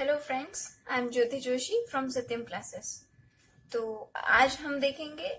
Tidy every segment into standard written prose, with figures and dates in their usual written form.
Hello friends, I am Jyoti Joshi from Satyam classes. तो आज हम देखेंगे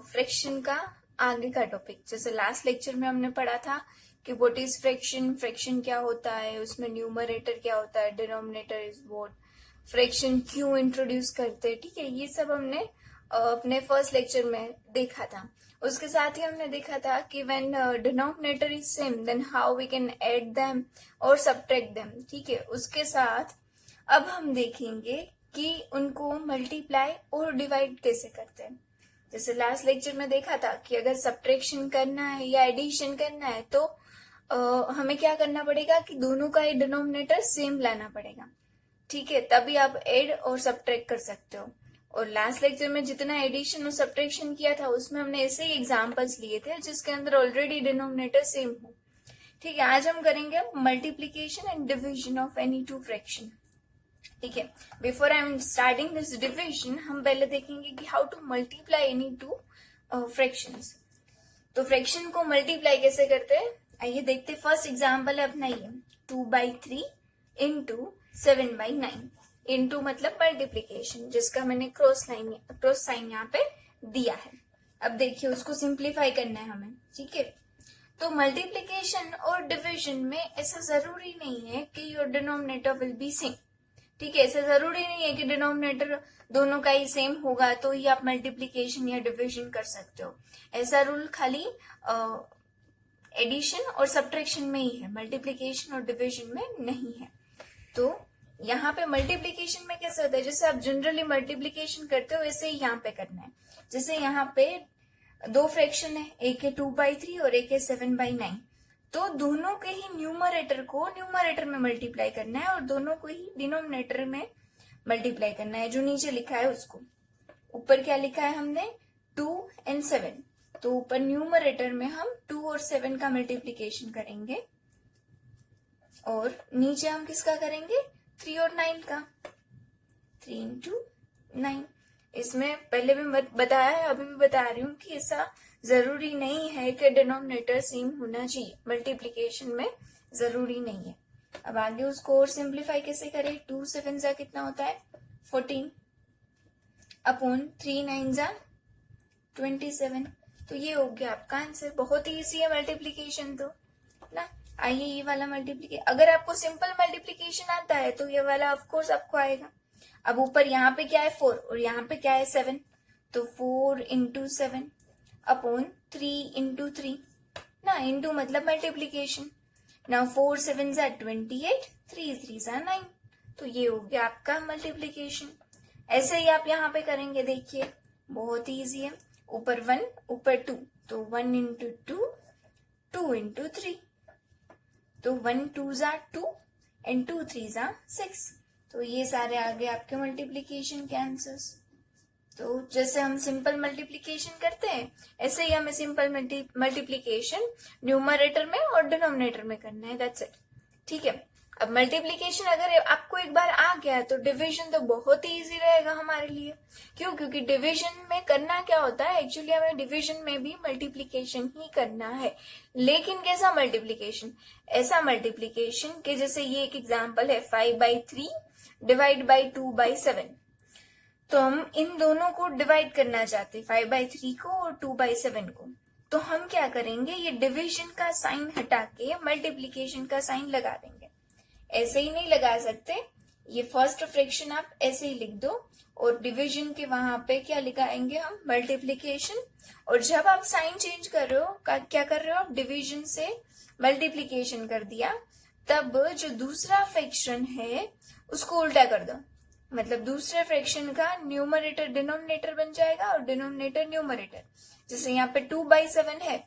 फ्रैक्शन का आगे का टॉपिक। जैसे लास्ट लेक्चर में हमने पढ़ा था कि व्हाट इज फ्रैक्शन, फ्रैक्शन क्या होता है, उसमें न्यूमरेटर क्या होता है, डिनोमिनेटर इज व्हाट, फ्रैक्शन क्यों इंट्रोड्यूस करते हैं। ठीक है, ये सब हमने अपने फर्स्ट लेक्चर में देखा था। उसके साथ ही हमने देखा था कि when denominator is same then how we can add them और सबट्रैक्ट देम। ठीक है, उसके साथ अब हम देखेंगे कि उनको मल्टीप्लाई और डिवाइड कैसे करते हैं। जैसे लास्ट लेक्चर में देखा था कि अगर सब्ट्रैक्शन करना है या एडिशन करना है तो हमें क्या करना पड़ेगा कि दोनों का ही डिनोमिनेटर सेम लाना पड़ेगा। ठीक है, तभी आप ऐड और सब्ट्रैक्ट कर सकते हो। और लास्ट लेक्चर में जितना एडिशन और सब्ट्रैक्शन किया था उसमें हमने ऐसे ही एग्जाम्पल्स लिए थे जिसके अंदर ऑलरेडी डिनोमिनेटर सेम हो। ठीक है, आज हम करेंगे multiplication and division of any two fraction. ठीक है, before I am starting this division हम पहले देखेंगे कि how to multiply any two fractions. तो फ्रैक्शन को मल्टीप्लाई कैसे करते हैं आइए देखते। फर्स्ट एग्जांपल है अपना ये 2/3 इंटू 7/9। इंटू मतलब मल्टीप्लीकेशन, जिसका मैंने क्रॉस साइन यहाँ पे दिया है। अब देखिए उसको सिंप्लीफाई करना है हमें। ठीक है, तो मल्टीप्लीकेशन और डिविजन में ऐसा जरूरी नहीं है कि your denominator will be same. ठीक है, ऐसा जरूरी नहीं है कि डिनोमिनेटर दोनों का ही सेम होगा तो ही आप मल्टीप्लीकेशन या डिविजन कर सकते हो। ऐसा रूल खाली एडिशन और सब्ट्रैक्शन में ही है, मल्टीप्लीकेशन और डिविजन में नहीं है। तो यहाँ पे मल्टीप्लीकेशन में कैसे होता है, जैसे आप जनरली मल्टीप्लीकेशन करते हो वैसे ही यहाँ पे करना है। जैसे यहाँ पे दो फ्रैक्शन है, एक है 2/3 और एक है 7/9। तो दोनों के ही न्यूमरेटर को न्यूमरेटर में मल्टीप्लाई करना है और दोनों को ही डिनोमिनेटर में मल्टीप्लाई करना है। जो नीचे लिखा है उसको, ऊपर क्या लिखा है हमने 2 and 7, तो ऊपर न्यूमरेटर में हम 2 और 7 का मल्टीप्लीकेशन करेंगे और नीचे हम किसका करेंगे 3 और 9 का। 3 into 9। इसमें पहले भी बताया है, अभी भी बता रही हूँ कि ऐसा जरूरी नहीं है कि डिनोमिनेटर सेम होना चाहिए, मल्टीप्लीकेशन में जरूरी नहीं है। अब आगे उसको और सिंप्लीफाई कैसे करें। 2 7 जा कितना होता है 14 अपॉन 3 9 जा 27। तो ये हो गया आपका आंसर। बहुत ही ईजी है मल्टीप्लीकेशन तो ना। आइए ये वाला मल्टीप्लीकेशन, अगर आपको सिंपल मल्टीप्लीकेशन आता है तो ये वाला ऑफकोर्स आपको आएगा। अब ऊपर यहाँ पे क्या है 4 और यहाँ पे क्या है 7, तो 4 into 7 अपॉन 3 into 3 ना। इंटू मतलब मल्टीप्लीकेशन ना। 4 7 जा 28, 3 3 जा 9। तो ये हो गया आपका मल्टीप्लीकेशन। ऐसे ही आप यहाँ पे करेंगे, देखिए बहुत ही ईजी है। ऊपर 1 ऊपर 2, तो 1 into 2 2 into 3, तो 1 2 जा 2 and 2 3 जा 6। तो ये सारे आ गए आपके मल्टीप्लीकेशन के आंसर्स। तो जैसे हम सिंपल मल्टीप्लीकेशन करते हैं ऐसे ही हमें सिंपल मल्टीप्लीकेशन न्यूमरेटर में और डिनोमिनेटर में करना है, दैट्स इट। ठीक है, अब मल्टीप्लीकेशन अगर आपको एक बार आ गया तो डिवीजन तो बहुत ही इजी रहेगा हमारे लिए। क्यों? क्योंकि डिवीजन में करना क्या होता है, एक्चुअली हमें डिवीजन में भी मल्टीप्लीकेशन ही करना है। लेकिन कैसा मल्टीप्लीकेशन, ऐसा मल्टीप्लीकेशन कि जैसे ये एक एग्जाम्पल है 5/3 डिवाइड बाई 2/7। तो हम इन दोनों को डिवाइड करना चाहते हैं, 5/3 को और 2/7 को। तो हम क्या करेंगे, ये डिवीजन का साइन हटा के मल्टीप्लीकेशन का साइन लगा देंगे। ऐसे ही नहीं लगा सकते, ये फर्स्ट फ्रैक्शन आप ऐसे ही लिख दो और डिवीजन के वहां पे क्या लिखाएंगे हम मल्टीप्लीकेशन। और जब आप साइन चेंज कर रहे हो, क्या कर रहे हो आप, डिवीजन से मल्टीप्लीकेशन कर दिया, तब जो दूसरा फ्रैक्शन है उसको उल्टा कर दो। मतलब दूसरे फ्रैक्शन का न्यूमरेटर डिनोमिनेटर बन जाएगा और डिनोमिनेटर न्यूमरेटर। जैसे यहाँ पे 2/7 है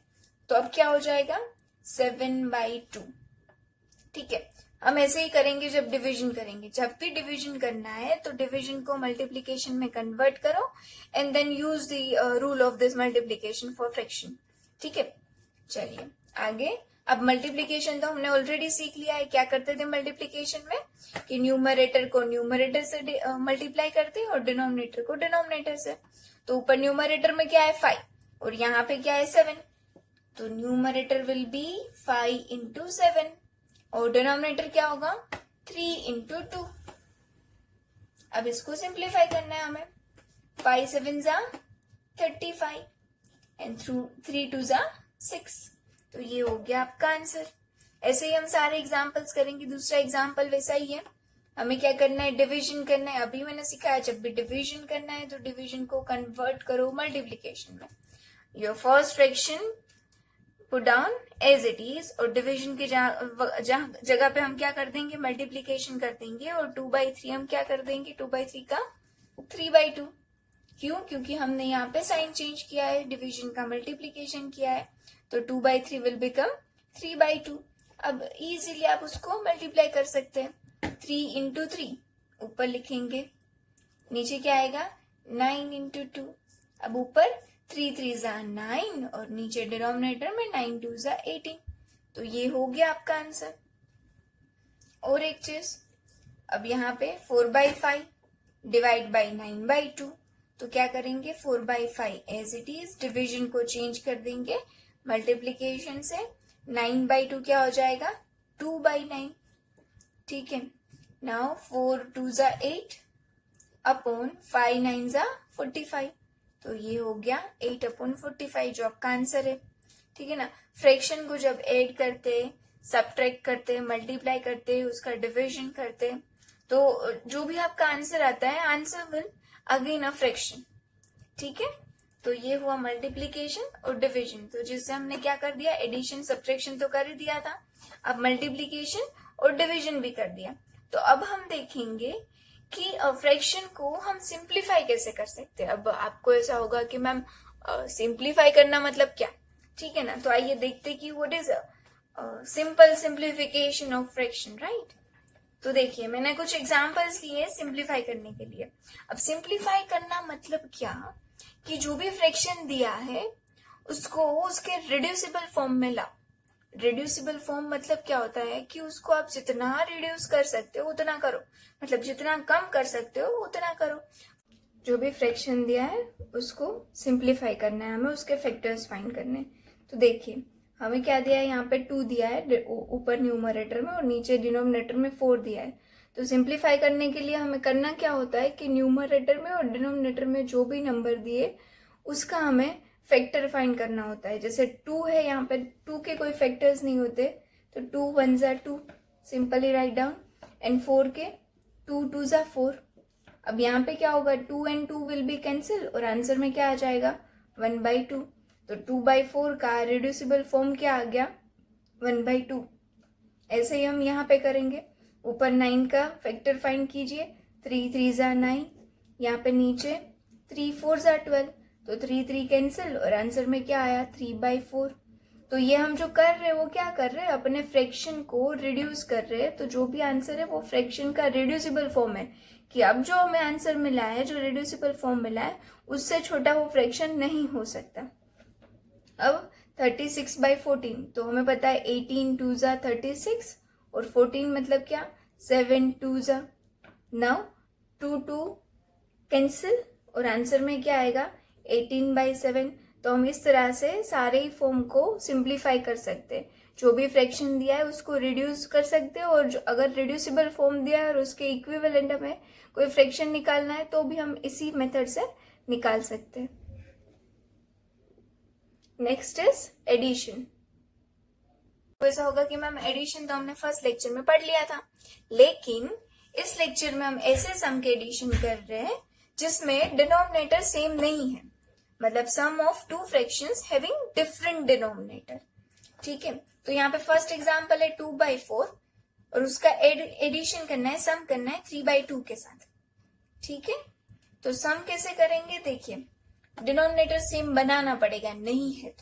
तो अब क्या हो जाएगा 7/2। ठीक है, हम ऐसे ही करेंगे जब डिवीजन करेंगे। जब भी डिवीजन करना है तो डिवीजन को मल्टीप्लीकेशन में कन्वर्ट करो and then use the rule of this multiplication for fraction. ठीक है, चलिए आगे। अब मल्टीप्लीकेशन तो हमने ऑलरेडी सीख लिया है। क्या करते थे मल्टीप्लीकेशन में कि न्यूमरेटर को न्यूमरेटर से मल्टीप्लाई करते और डिनोमिनेटर को डिनोमिनेटर से। तो ऊपर न्यूमरेटर में क्या है 5 और यहाँ पे क्या है 7, तो न्यूमरेटर विल बी 5 into 7 और डिनोमिनेटर क्या होगा 3 into 2। अब इसको सिंप्लीफाई करना है हमें। 5 7 जा 35 एंड 3 2 जा 6। तो ये हो गया आपका आंसर। ऐसे ही हम सारे एग्जाम्पल्स करेंगे। दूसरा एग्जाम्पल वैसा ही है, हमें क्या करना है, डिवीजन करना है। अभी मैंने सिखाया जब भी डिवीजन करना है तो डिवीजन को कन्वर्ट करो मल्टीप्लीकेशन में। Your first fraction put down as it is, और डिवीजन की जगह पे हम क्या कर देंगे, मल्टीप्लीकेशन कर देंगे, और 2/3 हम क्या कर देंगे, 2/3 का 3/2। क्यों? क्योंकि हमने यहाँ पे साइन चेंज किया है, डिवीजन का मल्टीप्लीकेशन किया है, तो 2/3 विल बिकम 3/2। अब इजीली आप उसको मल्टीप्लाई कर सकते हैं। 3 into 3 ऊपर लिखेंगे, नीचे क्या आएगा 9 into 2। अब ऊपर 3 3 जा 9 और नीचे डिनोमिनेटर में 9 2 जा 18। तो ये हो गया आपका आंसर। और एक चीज, अब यहाँ पे 4/5 डिवाइड बाई 9/2, तो क्या करेंगे 4/5 एज इट इज, डिविजन को चेंज कर देंगे मल्टीप्लीकेशन से। 9/2 क्या हो जाएगा 2/9। ठीक है, नाउ 4 2 जा 8 अपॉन 5 9 जा 45। तो ये हो गया 8/45 जो आपका आंसर है। ठीक है ना। फ्रैक्शन को जब ऐड करते, सब्ट्रैक्ट करते, मल्टीप्लाई करते, उसका डिविजन करते, तो जो भी आपका आंसर आता है, answer will again a fraction. ठीक है, तो ये हुआ मल्टीप्लीकेशन और डिविजन। तो जिससे हमने क्या कर दिया, एडिशन सब्ट्रैक्शन तो कर ही दिया था, अब मल्टीप्लीकेशन और डिविजन भी कर दिया। तो अब हम देखेंगे कि फ्रैक्शन को हम सिंप्लीफाई कैसे कर सकते हैं। अब आपको ऐसा होगा कि मैम सिंप्लीफाई करना मतलब क्या, ठीक है ना। तो आइए देखते कि what is simple simplification of fraction, right. तो देखिए मैंने कुछ एग्जांपल्स लिए सिंप्लीफाई करने के लिए। अब सिंप्लीफाई करना मतलब क्या, कि जो भी फ्रैक्शन दिया है उसको उसके रिड्यूसिबल फॉर्म में लाओ। रिड्यूसिबल फॉर्म मतलब क्या होता है कि उसको आप जितना रिड्यूस कर सकते हो उतना करो, मतलब जितना कम कर सकते हो उतना करो। जो भी फ्रैक्शन दिया है उसको सिंप्लीफाई करना है हमें, उसके फैक्टर्स फाइंड करने हैं। तो देखिए हमें क्या दिया है, यहाँ पे 2 दिया है ऊपर न्यूमरेटर में और नीचे डिनोमिनेटर में 4 दिया है। तो सिंप्लीफाई करने के लिए हमें करना क्या होता है कि न्यूमरेटर में और डिनोमिनेटर में जो भी नंबर दिए उसका हमें फैक्टर फाइंड करना होता है। जैसे 2 है, यहाँ पे 2 के कोई फैक्टर्स नहीं होते, तो 2 1 जा 2 सिंपली राइट डाउन, एंड 4 के 2 2 जा 4। अब यहाँ पे क्या होगा, 2 and 2 विल बी कैंसिल और आंसर में क्या आ जाएगा 1/2। तो 2/4 का रिड्यूसिबल फॉर्म क्या आ गया 1/2। ऐसे ही हम यहाँ पे करेंगे, ऊपर 9 का फैक्टर फाइंड कीजिए, 3 3 जा 9, यहाँ पे नीचे 3 4 जा 12, तो 3 3 कैंसिल और आंसर में क्या आया 3/4। तो ये हम जो कर रहे हैं वो क्या कर रहे हैं, अपने फ्रैक्शन को रिड्यूस कर रहे हैं। तो जो भी आंसर है वो फ्रैक्शन का रिड्यूसिबल फॉर्म है, कि अब जो हमें आंसर मिला है, जो रिड्यूसिबल फॉर्म मिला है, उससे छोटा वो फ्रैक्शन नहीं हो सकता। अब 36/14, तो हमें पता है 18 2 जा 36 और 14 मतलब क्या 7 2 जा। नाउ 2 2 कैंसिल और आंसर में क्या आएगा 18/7। तो हम इस तरह से सारे ही फॉर्म को सिंप्लीफाई कर सकते हैं। जो भी फ्रैक्शन दिया है उसको रिड्यूस कर सकते हैं, और जो अगर रिड्यूसिबल फॉर्म दिया है और उसके इक्विवेलेंट हमें कोई फ्रैक्शन निकालना है तो भी हम इसी मेथड से निकाल सकते हैं। Next is addition. तो ऐसा होगा कि मैम एडिशन तो हमने फर्स्ट लेक्चर में पढ़ लिया था, लेकिन इस लेक्चर में हम ऐसे सम के एडिशन कर रहे हैं जिसमें डिनोमिनेटर सेम नहीं है, मतलब sum of 2 fractions having different denominator. ठीक है, तो यहाँ पे फर्स्ट एग्जांपल है 2/4 और उसका एडिशन करना है, सम करना है 3/2 के साथ। ठीक है, तो सम कैसे करेंगे, देखिए डिनोमिनेटर सेम बनाना पड़ेगा, नहीं है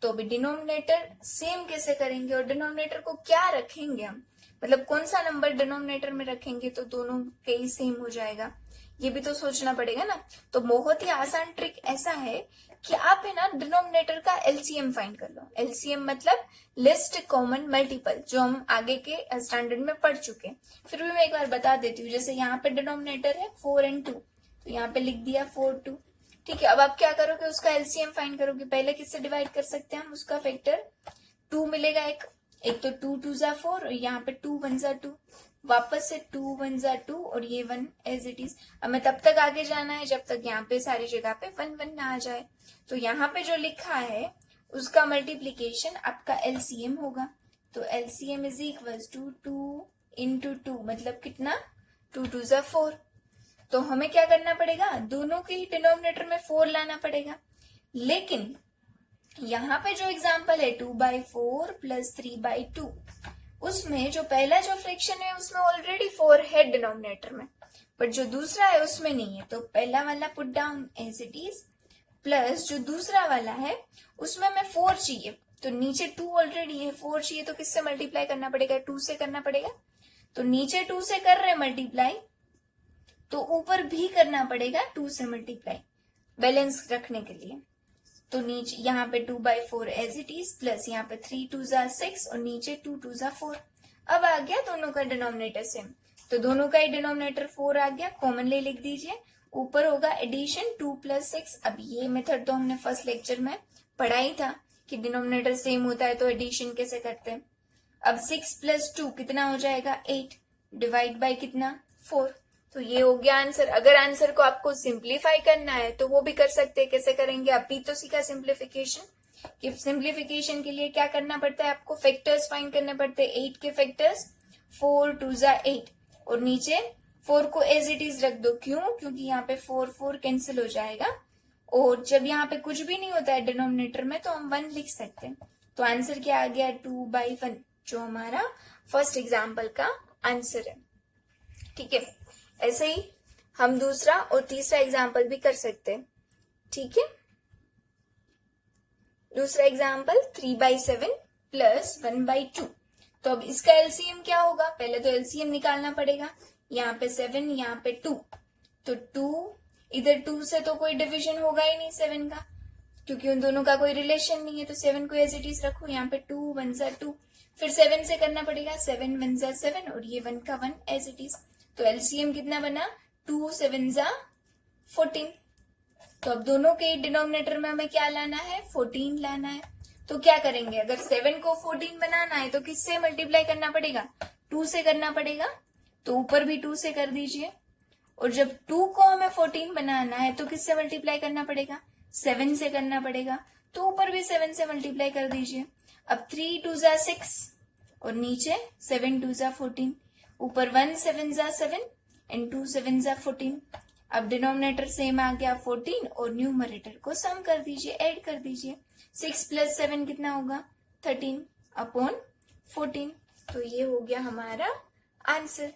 तो अभी डिनोमिनेटर सेम कैसे करेंगे और डिनोमिनेटर को क्या रखेंगे हम, मतलब कौन सा नंबर डिनोमिनेटर में रखेंगे तो दोनों के ही सेम हो जाएगा, ये भी तो सोचना पड़ेगा ना। तो बहुत ही आसान ट्रिक ऐसा है कि आप है ना डिनोमिनेटर का एलसीएम फाइंड कर लो। एलसीएम मतलब लिस्ट कॉमन मल्टीपल, जो हम आगे के स्टैंडर्ड में पढ़ चुके हैं। फिर भी मैं एक बार बता देती हूँ। जैसे यहाँ पे डिनोमिनेटर है 4 and 2, तो यहाँ पे लिख दिया 4 2। ठीक है, अब आप क्या करोगे, उसका एलसीएम फाइंड करोगे। पहले किससे डिवाइड कर सकते हैं हम, उसका फैक्टर 2 मिलेगा। एक तो 2 2 जा 4 और यहाँ पे 2 1 जा 2, वापस से 2 1 जा 2 और ये 1 एज इट इज। अब मैं तब तक आगे जाना है जब तक यहाँ पे सारी जगह पे 1 1 ना आ जाए। तो यहाँ पे जो लिखा है उसका मल्टीप्लीकेशन आपका एलसीएम होगा। तो LCM is equals to 2 into 2, मतलब कितना, 2 2 जा 4। तो हमें क्या करना पड़ेगा, दोनों के ही डिनोमिनेटर में 4 लाना पड़ेगा। लेकिन यहाँ पे जो एग्जाम्पल है 2/4 प्लस 3/2, उसमें जो पहला जो फ्रैक्शन है उसमें ऑलरेडी 4 है डिनोमिनेटर में, बट जो दूसरा है उसमें नहीं है। तो पहला वाला put down as it is, plus जो दूसरा वाला है उसमें हमें 4 चाहिए, तो नीचे 2 ऑलरेडी है, 4 चाहिए तो किससे मल्टीप्लाई करना पड़ेगा, 2 से करना पड़ेगा। तो नीचे 2 से कर रहे मल्टीप्लाई, तो ऊपर भी करना पड़ेगा 2 से मल्टीप्लाई, बैलेंस रखने के लिए। तो नीचे यहाँ पे 2/4 एज इट इज, प्लस यहाँ पे 3 2 जा 6 और नीचे 2 2 जा 4। अब आ गया दोनों का डिनोमिनेटर सेम, तो दोनों का ही डिनोमिनेटर 4 आ गया, कॉमनली लिख दीजिए। ऊपर होगा एडिशन 2 + 6। अब ये मेथड तो हमने फर्स्ट लेक्चर में पढ़ा ही था कि डिनोमिनेटर सेम होता है तो एडिशन कैसे करते हैं। अब 6 + 2 कितना हो जाएगा, 8, डिवाइड बाय कितना, 4। तो ये हो गया आंसर। अगर आंसर को आपको सिंप्लीफाई करना है तो वो भी कर सकते हैं। कैसे करेंगे, अभी तो सीखा सिंप्लीफिकेशन, कि सिंप्लीफिकेशन के लिए क्या करना पड़ता है, आपको फैक्टर्स फाइंड करने पड़ते हैं। 8 के फैक्टर्स 4 2 जा 8 और नीचे 4 को एज इट इज रख दो। क्यों, क्योंकि यहाँ पे 4 4 कैंसिल हो जाएगा, और जब यहाँ पे कुछ भी नहीं होता है डिनोमिनेटर में तो हम 1 लिख सकते हैं। तो आंसर क्या आ गया, 2/1, जो हमारा फर्स्ट एग्जाम्पल का आंसर है। ठीक है, ऐसे ही हम दूसरा और तीसरा एग्जाम्पल भी कर सकते हैं। ठीक है, दूसरा एग्जाम्पल 3/7 प्लस 1/2। तो अब इसका एलसीएम क्या होगा, पहले तो एलसीएम निकालना पड़ेगा। यहाँ पे 7, यहाँ पे 2, तो 2 इधर 2 से तो कोई डिवीजन होगा ही नहीं 7 का, क्योंकि उन दोनों का कोई रिलेशन नहीं है। तो 7 को एज इट इज रखो, यहाँ पे 2 1 जा 2, फिर 7 से करना पड़ेगा, 7 1 जा 7 और ये 1 का 1 एज इट इज। तो एलसीएम कितना बना, 2 7 जा 14। तो अब दोनों के डिनोमिनेटर में हमें क्या लाना है, 14 लाना है। तो क्या करेंगे, अगर 7 को 14 बनाना है तो किससे मल्टीप्लाई करना पड़ेगा, 2 से करना पड़ेगा। तो ऊपर भी 2 से कर दीजिए, और जब 2 को हमें 14 बनाना है तो किससे मल्टीप्लाई करना पड़ेगा, 7 से करना पड़ेगा। तो ऊपर भी 7 से मल्टीप्लाई कर दीजिए। अब 3 2 जा 6 और नीचे 7 2 जा 14, ऊपर 1 7 जा 7 एंड 2 7 जा 14। अब डिनोमिनेटर सेम आ गया 14 और न्यूमरेटर को सम कर दीजिए, ऐड कर दीजिए। 6 + 7 कितना होगा, 13/14। तो ये हो गया हमारा आंसर।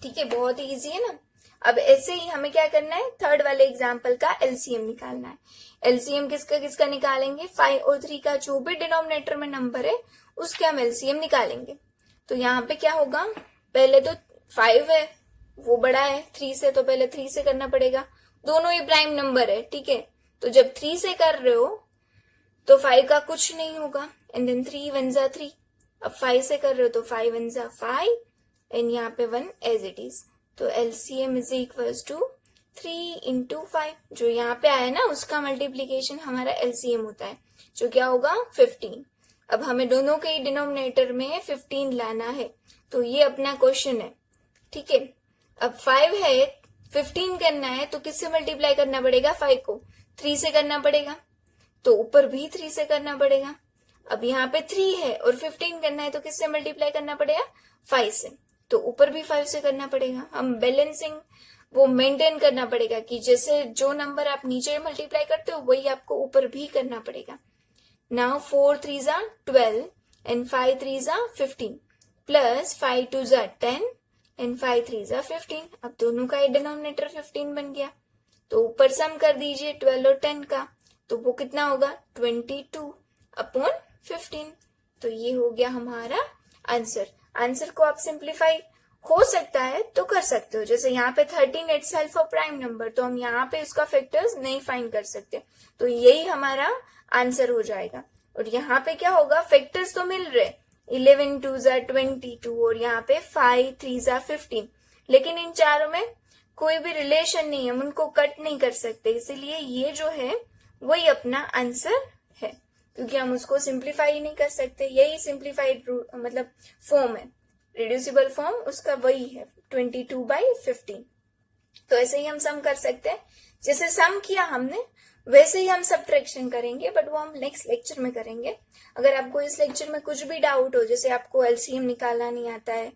ठीक है, बहुत ही इजी है ना। अब ऐसे ही हमें क्या करना है, थर्ड वाले एग्जाम्पल का एलसीएम निकालना है। एलसीएम किसका किसका निकालेंगे, 5 और 3 का जो भी डिनोमिनेटर में नंबर है उसके हम एलसीएम निकालेंगे। तो यहाँ पे क्या होगा, पहले तो 5 है वो बड़ा है 3 से, तो पहले 3 से करना पड़ेगा। दोनों ही प्राइम नंबर है, ठीक है। तो जब 3 से कर रहे हो तो 5 का कुछ नहीं होगा, एंड देन 3 1 जा 3। अब 5 से कर रहे हो तो 5 1 जा 5 एंड यहाँ पे 1 एज इट इज। तो एलसीएम इज इक्वल्स टू 3 × 5, जो यहाँ पे आया ना उसका मल्टीप्लीकेशन हमारा एलसीएम होता है, जो क्या होगा 15। अब हमें दोनों के ही डिनोमिनेटर में 15 लाना है, तो ये अपना क्वेश्चन है। ठीक है, अब 5 है, 15 करना है तो किससे मल्टीप्लाई करना पड़ेगा, 5 को 3 से करना पड़ेगा, तो ऊपर भी 3 से करना पड़ेगा। अब यहाँ पे 3 है और 15 करना है तो किससे मल्टीप्लाई करना पड़ेगा, 5 से, तो ऊपर भी 5 से करना पड़ेगा। हम बैलेंसिंग वो मेंटेन करना पड़ेगा कि जैसे जो नंबर आप नीचे मल्टीप्लाई करते हो वही आपको ऊपर भी करना पड़ेगा। नाउ 4 3 जा 12 एंड 5 3 जा 15 प्लस 5 2 जा 10 एंड 5 3 जा 15। अब दोनों का डिनोमिनेटर 15 बन गया, तो ऊपर सम कर दीजिए 12 और 10 का, तो वो कितना होगा 22/15। तो ये हो गया हमारा आंसर। आंसर को आप सिंप्लीफाई हो सकता है तो कर सकते हो, जैसे यहाँ पे 13 इटसेल्फ अ प्राइम नंबर, तो हम यहाँ पे उसका फैक्टर्स नहीं फाइंड कर सकते, तो यही हमारा आंसर हो जाएगा। और यहाँ पे क्या होगा, फैक्टर्स तो मिल रहे 11 2 जा 22 और यहाँ पे 5 3 जा 15, लेकिन इन चारों में कोई भी रिलेशन नहीं है, हम उनको कट नहीं कर सकते, इसीलिए ये जो है वही अपना आंसर है, क्योंकि हम उसको सिंप्लीफाई नहीं कर सकते। यही सिंप्लीफाइड मतलब फॉर्म है। रिड्यूसिबल फॉर्म उसका वही है 22/15। तो ऐसे ही हम सम कर सकते हैं, जैसे सम किया हमने वैसे ही हम सब्ट्रैक्शन करेंगे, बट वो हम नेक्स्ट लेक्चर में करेंगे। अगर आपको इस लेक्चर में कुछ भी डाउट हो, जैसे आपको एलसीएम निकालना नहीं आता है,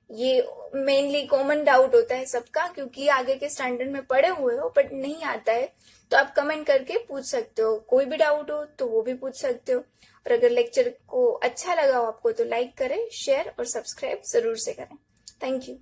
ये मेनली कॉमन डाउट होता है सबका, क्योंकि आगे के स्टैंडर्ड में पढ़े हुए हो बट नहीं आता है, तो आप कमेंट करके पूछ सकते हो। कोई भी डाउट हो तो वो भी पूछ सकते हो। और अगर लेक्चर को अच्छा लगा हो आपको तो लाइक करें, शेयर और सब्सक्राइब जरूर से करें। Thank you.